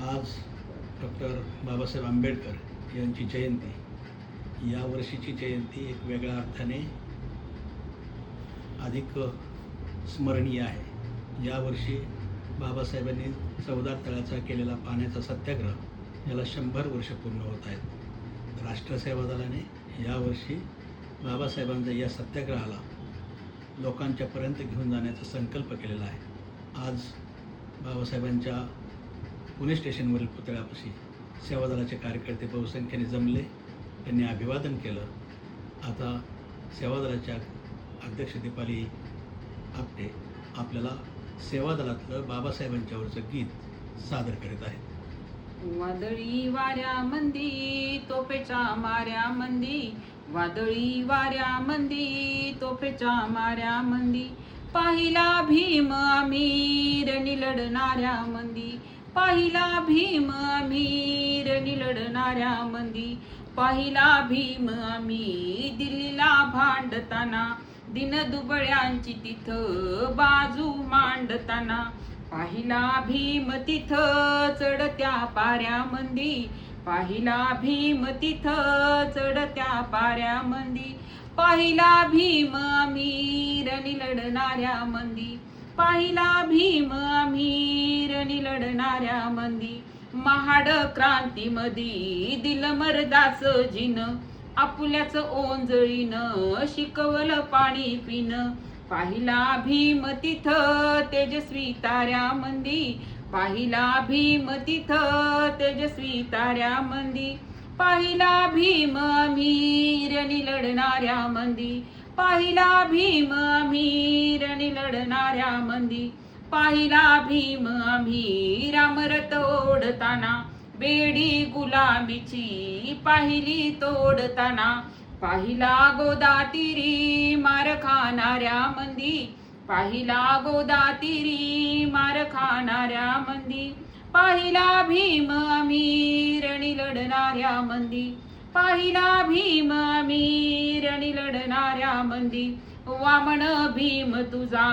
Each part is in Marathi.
आज डॉक्टर बाबासाहेब आंबेडकर यांची जयंती, यावर्षीची जयंती एक वेगळ्या अर्थाने अधिक स्मरणीय आहे। यावर्षी बाबासाहेबांनी 14 तळ्याचा केलेला पाण्याचा सत्याग्रह याला 100 वर्ष पूर्ण होत आहेत। राष्ट्रसेवा दलाने यावर्षी बाबासाहेबांच्या या सत्याग्रहाला लोकांच्यापर्यंत घेऊन जाण्याचा संकल्प केलेला आहे। आज बाबासाहेबांच्या पुणे स्टेशनवरील पुतळ्यापाशी सेवादलाचे कार्यकर्ते बहुसंख्येने जमले, त्यांनी अभिवादन केलं। आता सेवादलाच्या अध्यक्ष दीपाली आपटे आपल्याला सेवादलातलं बाबासाहेबांच्यावरचं गीत सादर करीत आहेत। वादळी वाऱ्यामंदी तोफेच्या माऱ्यामंदी, वादळी वाऱ्यामंदी तोफेच्या माऱ्यामंदी, पाहिला भीम अमीर निलडणाऱ्या मंदी, पाहिला भीम अमीर निलडणाऱ्या मंदी, पाहिला भीम आम्ही दिल्लीला भांडताना, दिनदुबळ्यांची तिथं बाजू मांडताना, पाहिला भीम तिथं चढत्या पाऱ्यामंदी, पाहिला भीम तिथं चढत्या पाऱ्यामंदी, पाहिला भीम अमीर निलडणाऱ्या मंदी, पाहिला भीम अमीर निलडणाऱ्या मंदी, महाड क्रांतीमधी दिलं मर्दाच जिन, आपुल्याच ओंजळीनं शिकवलं पाणी पिन, पाहिला भीम तिथं तेजस्वी ताऱ्यामंदी, पाहिला भीम तिथं तेजस्वी ताऱ्यामंदी, पाहिला भीम अमीर निलडणाऱ्या मंदी, पाहिला भीम अमीर निलडणाऱ्या मंदी, पाहिला भीम आम्ही रामरथ ओढताना, बेडी गुलामीची पाहिली तोडताना, पाहिला गोदातीरी मार खाणाऱ्या मंदी, पाहिला गोदातीरी मार खाणाऱ्या मंदी, पाहिला भीम अमीर निलडणाऱ्या मंदी, पाहिला भीम अमीर निलडणाऱ्या मंदी, वामन भीम तुझा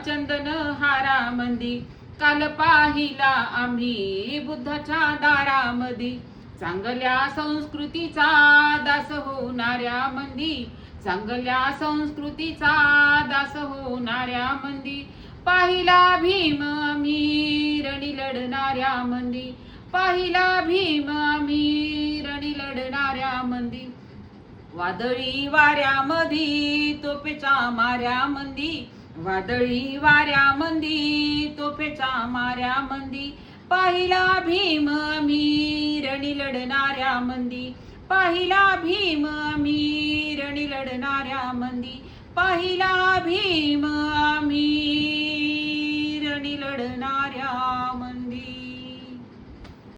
चंदन हारामंदी, काल पाहिला आम्ही बुद्धाच्या दारामधी, चांगल्या संस्कृतीचा दास होणाऱ्या मंदी, चांगल्या संस्कृतीचा दास होणाऱ्या मंदी, पाहिला भीम अमीर निलडणाऱ्या मंदी, पाहिला भीम अमीर निलडणाऱ्या मंदी, वादळी वाऱ्यामधी तोफेच्या माऱ्यामंदी, वादळी वाऱ्यामंदी तोफेच्या माऱ्यामंदी, पाहिला भीम अमीर निलडणाऱ्या मंदी, पाहिला भीम अमीर निलडणाऱ्या मंदी, पाहिला भीम अमीर निलडणाऱ्या